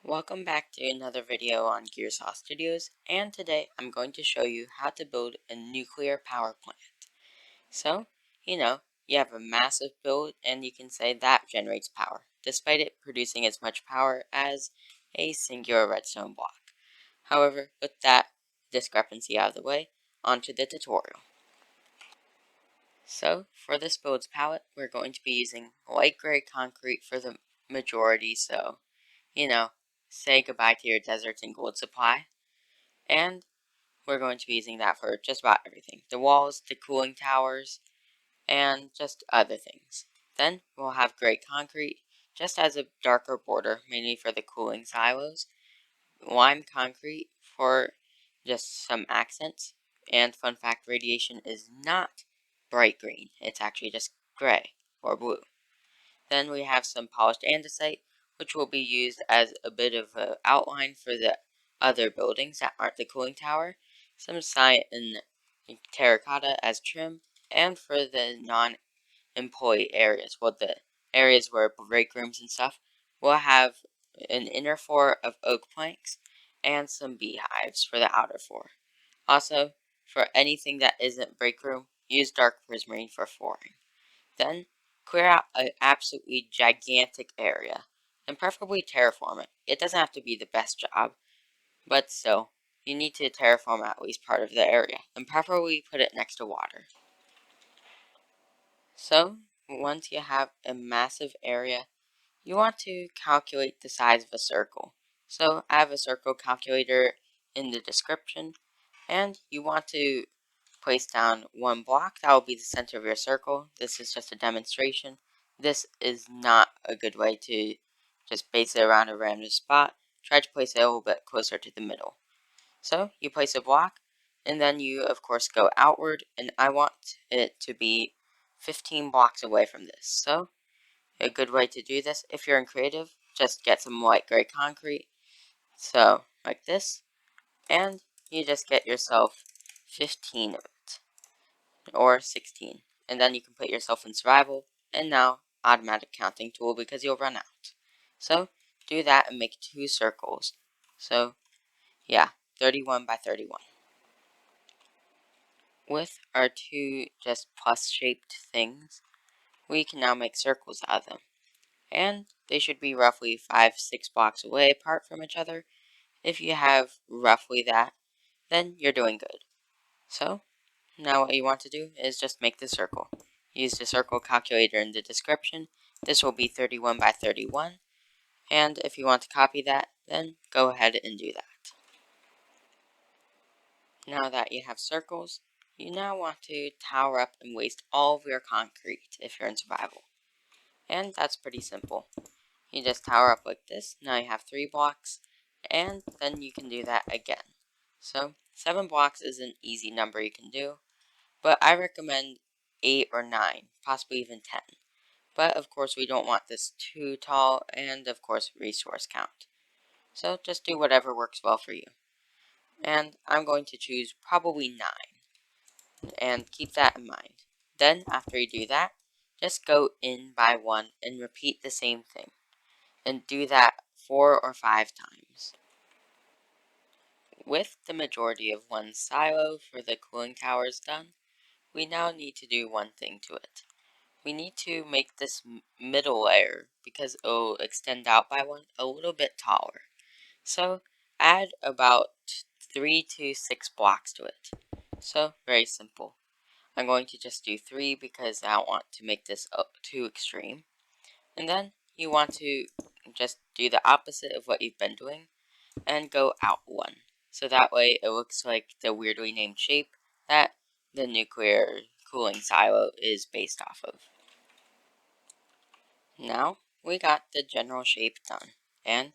Welcome back to another video on Gearsaw Studios, and today I'm going to show you how to build a nuclear power plant. So, you have a massive build and you can say that generates power, despite it producing as much power as a singular redstone block. However, with that discrepancy out of the way, onto the tutorial. So, for this build's palette, we're going to be using light gray concrete for the majority, so say goodbye to your deserts and gold supply. And we're going to be using that for just about everything. The walls, the cooling towers, and just other things. Then we'll have gray concrete, just as a darker border, mainly for the cooling silos. Lime concrete for just some accents. And fun fact, radiation is not bright green. It's actually just gray or blue. Then we have some polished andesite, which will be used as a bit of an outline for the other buildings that aren't the cooling tower. Some cyan and terracotta as trim, and for the non-employee areas, well, the areas where break rooms and stuff, we'll have an inner floor of oak planks and some beehives for the outer floor. Also, for anything that isn't break room, use dark prismarine for flooring. Then, clear out an absolutely gigantic area, and preferably terraform it. It doesn't have to be the best job, but still, you need to terraform at least part of the area, and preferably put it next to water. So, once you have a massive area, you want to calculate the size of a circle. So, I have a circle calculator in the description, and you want to place down one block. That will be the center of your circle. This is just a demonstration. This is not a good way to just base it around a random spot. Try to place it a little bit closer to the middle. So you place a block, and then you of course go outward, and I want it to be 15 blocks away from this. So a good way to do this, if you're in creative, just get some light gray concrete. So like this, and you just get yourself 15 of it, or 16. And then you can put yourself in survival, and now automatic counting tool because you'll run out. So do that and make 2 circles. So yeah, 31 by 31. With our 2 just plus shaped things, we can now make circles out of them. And they should be roughly 5-6 blocks away apart from each other. If you have roughly that, then you're doing good. So now what you want to do is just make the circle. Use the circle calculator in the description. This will be 31 by 31. And if you want to copy that, then go ahead and do that. Now that you have circles, you now want to tower up and waste all of your concrete if you're in survival. And that's pretty simple. You just tower up like this. Now you have 3 blocks, and then you can do that again. So 7 blocks is an easy number you can do, but I recommend 8 or 9, possibly even 10. But of course we don't want this too tall, and of course resource count. So just do whatever works well for you. And I'm going to choose probably 9, and keep that in mind. Then after you do that, just go in by 1 and repeat the same thing. And do that 4 or 5 times. With the majority of one silo for the cooling towers done, we now need to do one thing to it. We need to make this middle layer, because it will extend out by 1, a little bit taller. So add about 3 to 6 blocks to it. So very simple. I'm going to just do 3 because I don't want to make this too extreme. And then you want to just do the opposite of what you've been doing and go out 1. So that way it looks like the weirdly named shape that the nuclear cooling silo is based off of. Now we got the general shape done, and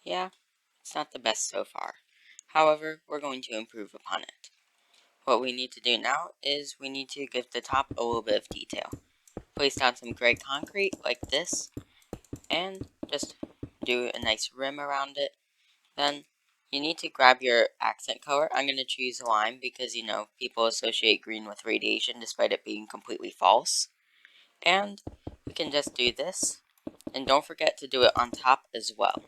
yeah, it's not the best so far. However, we're going to improve upon it. What we need to do now is we need to give the top a little bit of detail. Place down some gray concrete like this, and just do a nice rim around it. Then you need to grab your accent color. I'm going to choose lime because, people associate green with radiation despite it being completely false. And we can just do this, and don't forget to do it on top as well.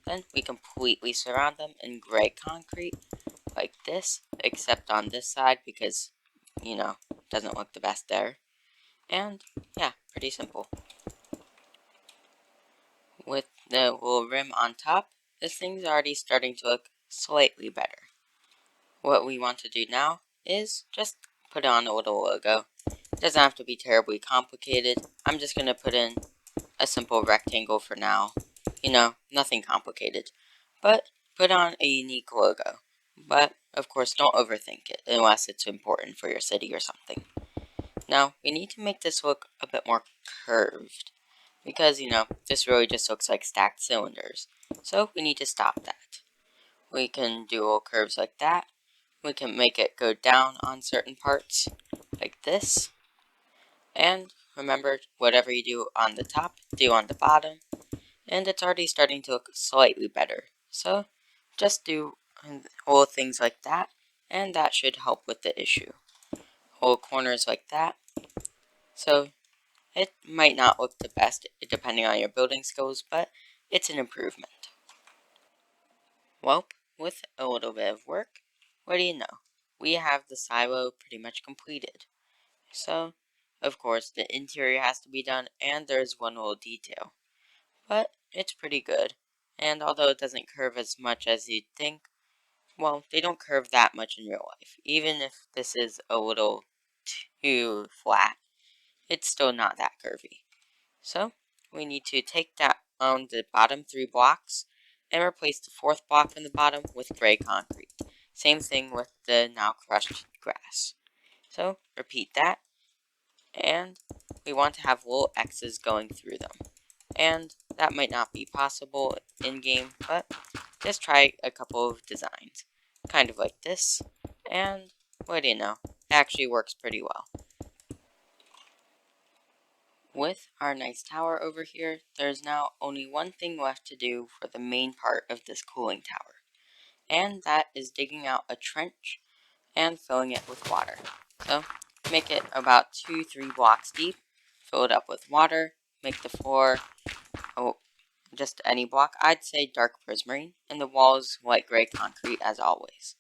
Then we completely surround them in gray concrete, like this, except on this side because, you know, doesn't look the best there. And yeah, pretty simple. With the little rim on top, this thing's already starting to look slightly better. What we want to do now is just put on a little logo. It doesn't have to be terribly complicated. I'm just going to put in a simple rectangle for now. You know, nothing complicated. But put on a unique logo. But, of course, don't overthink it unless it's important for your city or something. Now, we need to make this look a bit more curved. Because, you know, this really just looks like stacked cylinders. So, we need to stop that. We can do little curves like that. We can make it go down on certain parts, like this. And remember, whatever you do on the top, do on the bottom. And it's already starting to look slightly better. So, just do whole things like that, and that should help with the issue. Whole corners like that. So, it might not look the best depending on your building skills, but it's an improvement. Well, with a little bit of work, what do you know? We have the silo pretty much completed. So, of course, the interior has to be done, and there's one little detail. But it's pretty good, and although it doesn't curve as much as you'd think, well, they don't curve that much in real life. Even if this is a little too flat, it's still not that curvy. So, we need to take that on the bottom 3 blocks and replace the 4th block from the bottom with gray concrete. Same thing with the now crushed grass. So, repeat that, and we want to have little X's going through them. And that might not be possible in-game, but just try a couple of designs. Kind of like this, and what do you know, it actually works pretty well. With our nice tower over here, there's now only one thing left to do for the main part of this cooling tower. And that is digging out a trench and filling it with water. So, make it about 2-3 blocks deep, fill it up with water, make the floor, just any block, I'd say dark prismarine, and the walls light gray concrete as always.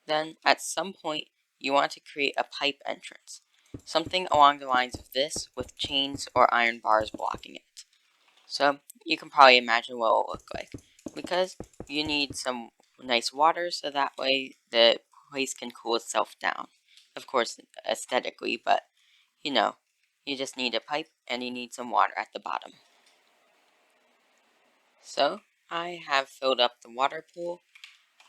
Then, at some point, you want to create a pipe entrance. Something along the lines of this, with chains or iron bars blocking it. So, you can probably imagine what it will look like. Because you need some nice water, so that way the place can cool itself down. Of course, aesthetically, but, you know, you just need a pipe, and you need some water at the bottom. So, I have filled up the water pool,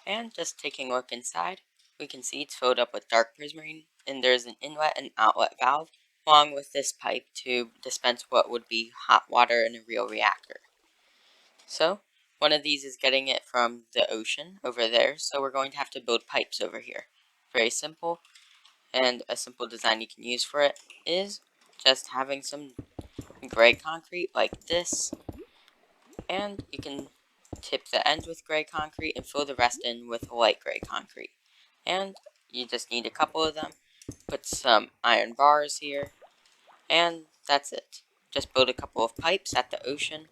and just taking a look inside, we can see it's filled up with dark prismarine, and there's an inlet and outlet valve, along with this pipe to dispense what would be hot water in a real reactor. So, one of these is getting it from the ocean over there, so we're going to have to build pipes over here. Very simple, and a simple design you can use for it is just having some gray concrete like this, and you can tip the ends with gray concrete and fill the rest in with light gray concrete. And you just need a couple of them, put some iron bars here, and that's it. Just build a couple of pipes at the ocean,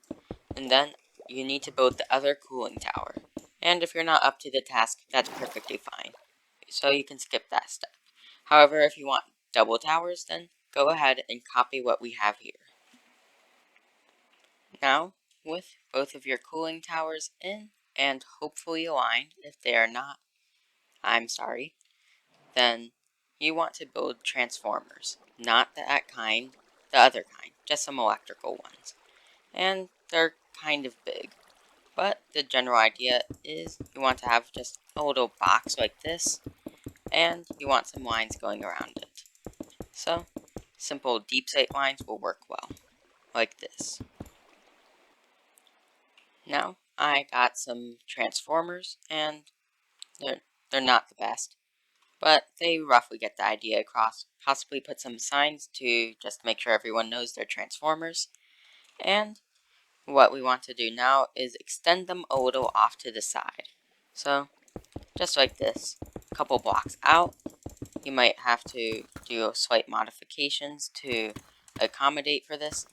and then you need to build the other cooling tower. And if you're not up to the task, that's perfectly fine. So you can skip that step. However, if you want double towers, then go ahead and copy what we have here. Now, with both of your cooling towers in, and hopefully aligned, if they are not, I'm sorry, then you want to build transformers. Not that kind, the other kind, just some electrical ones. And they're kind of big. But the general idea is you want to have just a little box like this, and you want some lines going around it. So, simple deep sight lines will work well, like this. Now, I got some transformers, and they're not the best, but they roughly get the idea across. Possibly put some signs to just make sure everyone knows they're transformers. And what we want to do now is extend them a little off to the side. So, just like this, a couple blocks out, you might have to do slight modifications to accommodate for this,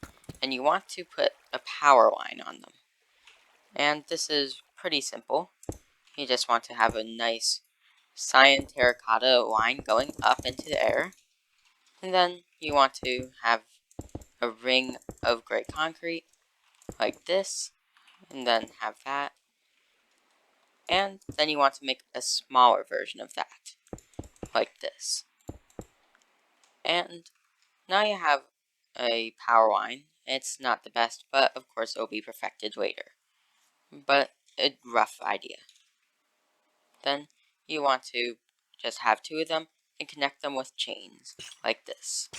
and you want to put a power line on them. And this is pretty simple. You just want to have a nice cyan terracotta line going up into the air. And then you want to have a ring of gray concrete like this, and then have that. And then you want to make a smaller version of that, like this. And now you have a power line. It's not the best, but of course it will be perfected later. But a rough idea. Then you want to just have two of them and connect them with chains, like this.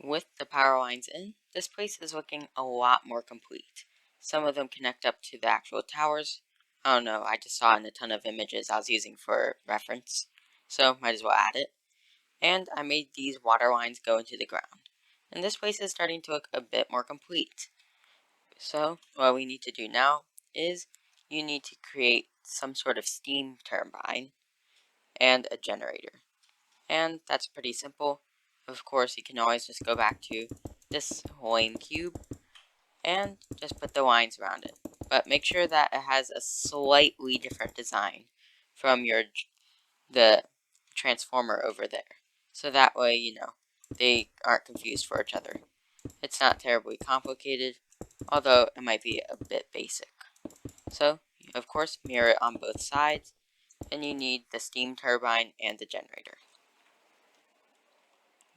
With the power lines in, this place is looking a lot more complete. Some of them connect up to the actual towers. I don't know, I just saw in a ton of images I was using for reference, so might as well add it. And I made these water lines go into the ground. And this place is starting to look a bit more complete. So what we need to do now is you need to create some sort of steam turbine and a generator. And that's pretty simple. Of course, you can always just go back to this lame cube and just put the lines around it. But make sure that it has a slightly different design from the transformer over there. So that way, they aren't confused for each other. It's not terribly complicated, although it might be a bit basic. So, of course, mirror it on both sides, and you need the steam turbine and the generator.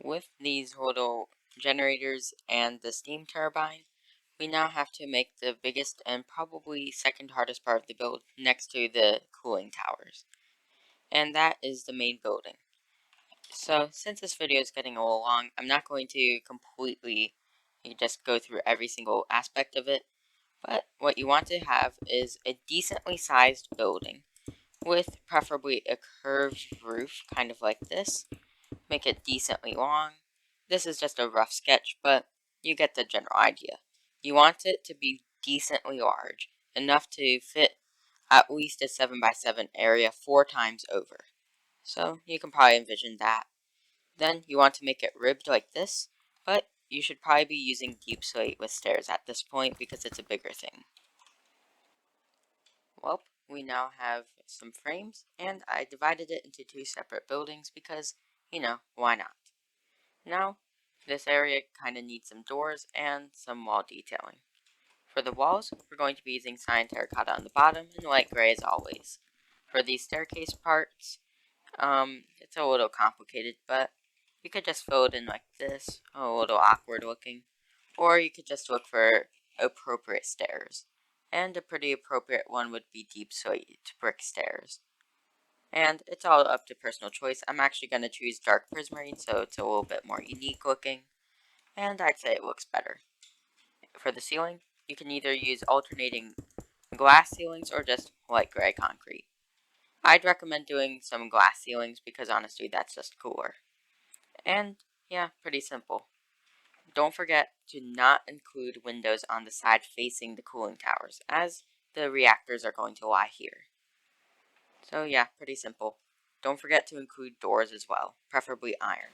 With these little generators and the steam turbine, we now have to make the biggest and probably second hardest part of the build next to the cooling towers. And that is the main building. So, since this video is getting a little long, I'm not going to completely just go through every single aspect of it. But what you want to have is a decently sized building with preferably a curved roof, kind of like this. Make it decently long. This is just a rough sketch, but you get the general idea. You want it to be decently large, enough to fit at least a 7x7 area 4 times over. So you can probably envision that. Then you want to make it ribbed like this, but you should probably be using deep slate with stairs at this point because it's a bigger thing. Well, we now have some frames, and I divided it into 2 separate buildings because, why not? Now, this area kind of needs some doors and some wall detailing. For the walls, we're going to be using cyan terracotta on the bottom and light gray as always. For these staircase parts, it's a little complicated, but you could just fill it in like this, a little awkward looking, or you could just look for appropriate stairs. And a pretty appropriate one would be deep slate brick stairs. And it's all up to personal choice. I'm actually going to choose dark prismarine, so it's a little bit more unique looking, and I'd say it looks better. For the ceiling, you can either use alternating glass ceilings or just light gray concrete. I'd recommend doing some glass ceilings because honestly that's just cooler. And yeah, pretty simple. Don't forget to not include windows on the side facing the cooling towers, as the reactors are going to lie here. So yeah, pretty simple. Don't forget to include doors as well, preferably iron.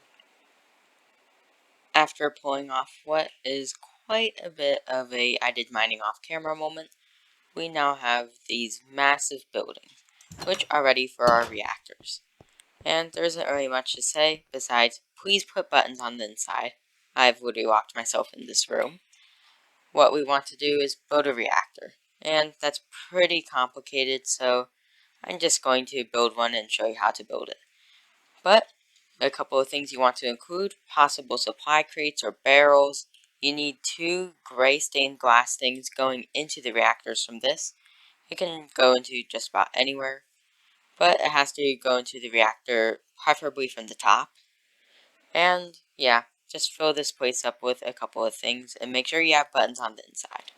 After pulling off what is quite a bit of a I did mining off camera moment, we now have these massive buildings, which are ready for our reactors. And there isn't really much to say besides, please put buttons on the inside. I've literally locked myself in this room. What we want to do is build a reactor, and that's pretty complicated, so I'm just going to build one and show you how to build it. But a couple of things you want to include: possible supply crates or barrels. You need 2 gray stained glass things going into the reactors from this. It can go into just about anywhere, but it has to go into the reactor, preferably from the top. And yeah, just fill this place up with a couple of things and make sure you have buttons on the inside.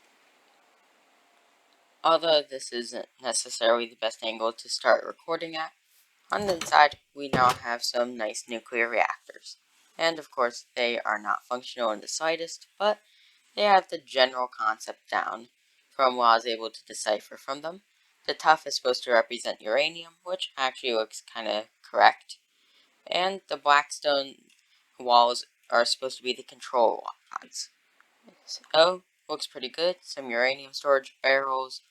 Although this isn't necessarily the best angle to start recording at, on the inside we now have some nice nuclear reactors. And of course they are not functional in the slightest, but they have the general concept down from what I was able to decipher from them. The tuff is supposed to represent uranium, which actually looks kind of correct. And the blackstone walls are supposed to be the control pods. Oh, looks pretty good. Some uranium storage barrels.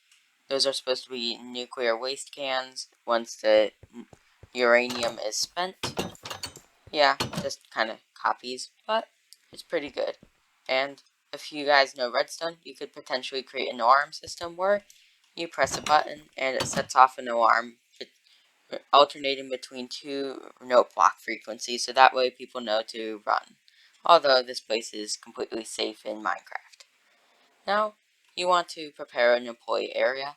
Those are supposed to be nuclear waste cans once the uranium is spent. Yeah, just kind of copies, but it's pretty good. And if you guys know redstone, you could potentially create an alarm system where you press a button and it sets off an alarm alternating between two note block frequencies, so that way people know to run. Although this place is completely safe in Minecraft. Now, you want to prepare an employee area,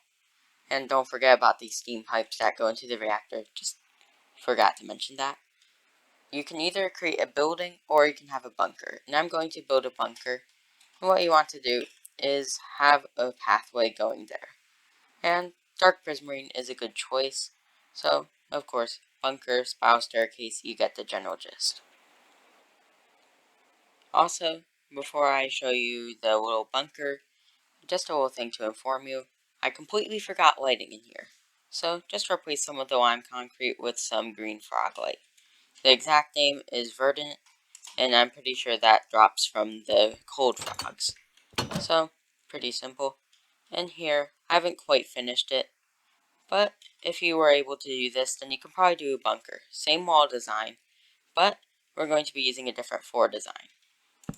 and don't forget about these steam pipes that go into the reactor, just forgot to mention that. You can either create a building or you can have a bunker, and I'm going to build a bunker. And what you want to do is have a pathway going there. And dark prismarine is a good choice, so of course, bunker, spiral staircase, you get the general gist. Also, before I show you the little bunker, just a little thing to inform you, I completely forgot lighting in here. So just replace some of the lime concrete with some green frog light. The exact name is Verdant, and I'm pretty sure that drops from the cold frogs. So, pretty simple. And here, I haven't quite finished it, but if you were able to do this, then you can probably do a bunker. Same wall design, but we're going to be using a different floor design.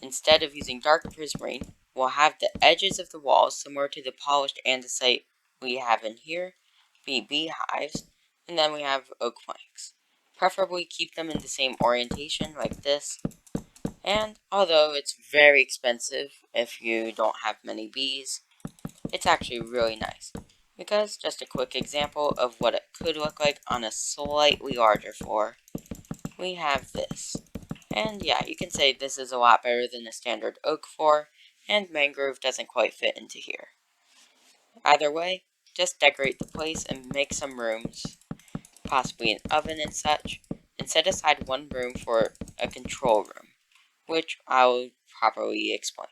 Instead of using dark prismarine, we'll have the edges of the walls similar to the polished andesite we have in here be beehives, and then we have oak planks. Preferably keep them in the same orientation like this, and although it's very expensive if you don't have many bees, it's actually really nice. Because, just a quick example of what it could look like on a slightly larger floor, we have this. And yeah, you can say this is a lot better than a standard oak floor, and mangrove doesn't quite fit into here. Either way, just decorate the place and make some rooms, possibly an oven and such, and set aside one room for a control room, which I'll properly explain.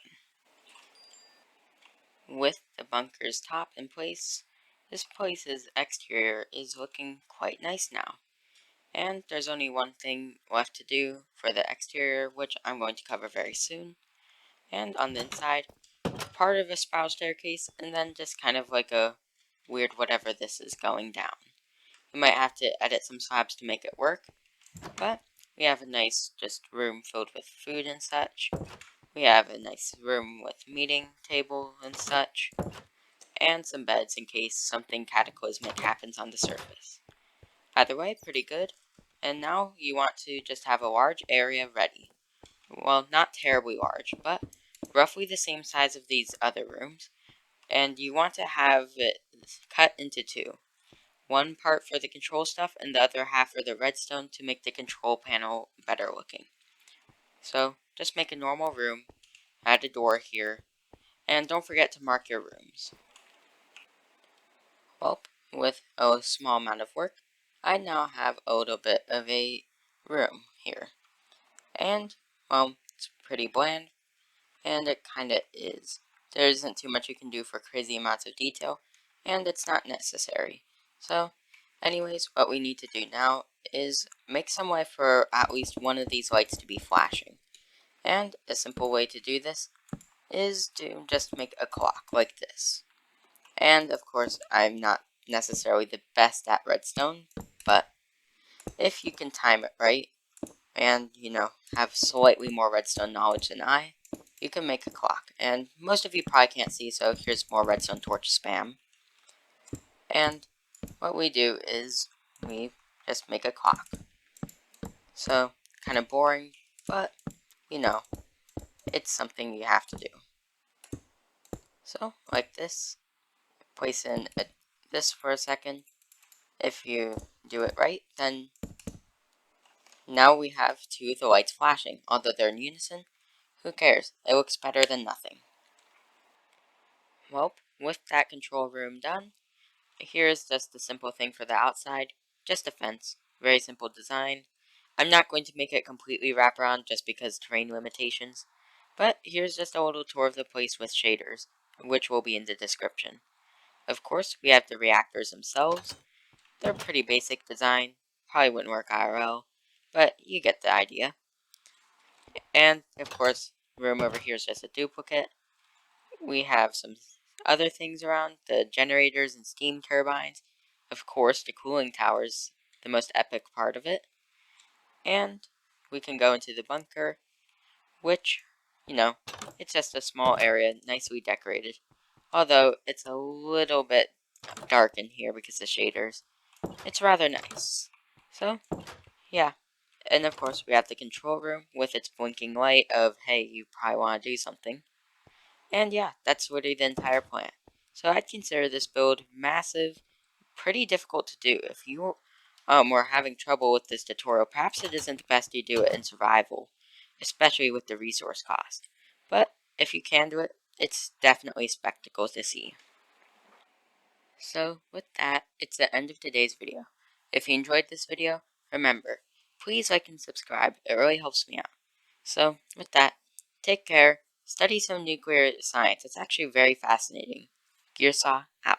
With the bunker's top in place, this place's exterior is looking quite nice now. And there's only one thing left to do for the exterior, which I'm going to cover very soon. And on the inside, part of a spiral staircase, and then just kind of like a weird whatever this is going down. You might have to edit some slabs to make it work, but we have a nice just room filled with food and such. We have a nice room with meeting table and such, and some beds in case something cataclysmic happens on the surface. Either way, pretty good. And now you want to just have a large area ready. Well, not terribly large, but roughly the same size of these other rooms. And you want to have it cut into two. One part for the control stuff and the other half for the redstone to make the control panel better looking. So, just make a normal room, add a door here, and don't forget to mark your rooms. Well, with a small amount of work, I now have a little bit of a room here. And, well, it's pretty bland, and it kinda is. There isn't too much you can do for crazy amounts of detail, and it's not necessary. So, anyways, what we need to do now is make some way for at least one of these lights to be flashing. And a simple way to do this is to just make a clock like this. And, of course, I'm not necessarily the best at redstone, but if you can time it right, and, have slightly more redstone knowledge than I, you can make a clock. And most of you probably can't see, so here's more redstone torch spam. And what we do is we just make a clock. So, kind of boring, but, it's something you have to do. So, like this, place in this for a second. If you do it right, then now we have two of the lights flashing. Although they're in unison, who cares? It looks better than nothing. Well, with that control room done, here's just the simple thing for the outside. Just a fence. Very simple design. I'm not going to make it completely wraparound just because terrain limitations. But here's just a little tour of the place with shaders, which will be in the description. Of course, we have the reactors themselves. They're pretty basic design. Probably wouldn't work IRL, but you get the idea. And, of course, room over here is just a duplicate. We have some other things around, the generators and steam turbines. Of course, the cooling tower is the most epic part of it. And we can go into the bunker, which, it's just a small area, nicely decorated. Although, it's a little bit dark in here because of shaders. It's rather nice. So, yeah. And of course, we have the control room with its blinking light of, hey, you probably want to do something. And yeah, that's literally the entire plant. So I'd consider this build massive, pretty difficult to do. If you were having trouble with this tutorial, perhaps it isn't the best to do it in survival, especially with the resource cost. But if you can do it, it's definitely a spectacle to see. So with that, it's the end of today's video. If you enjoyed this video, remember, please like and subscribe. It really helps me out. So with that, take care, study some nuclear science. It's actually very fascinating. Gearsaw out.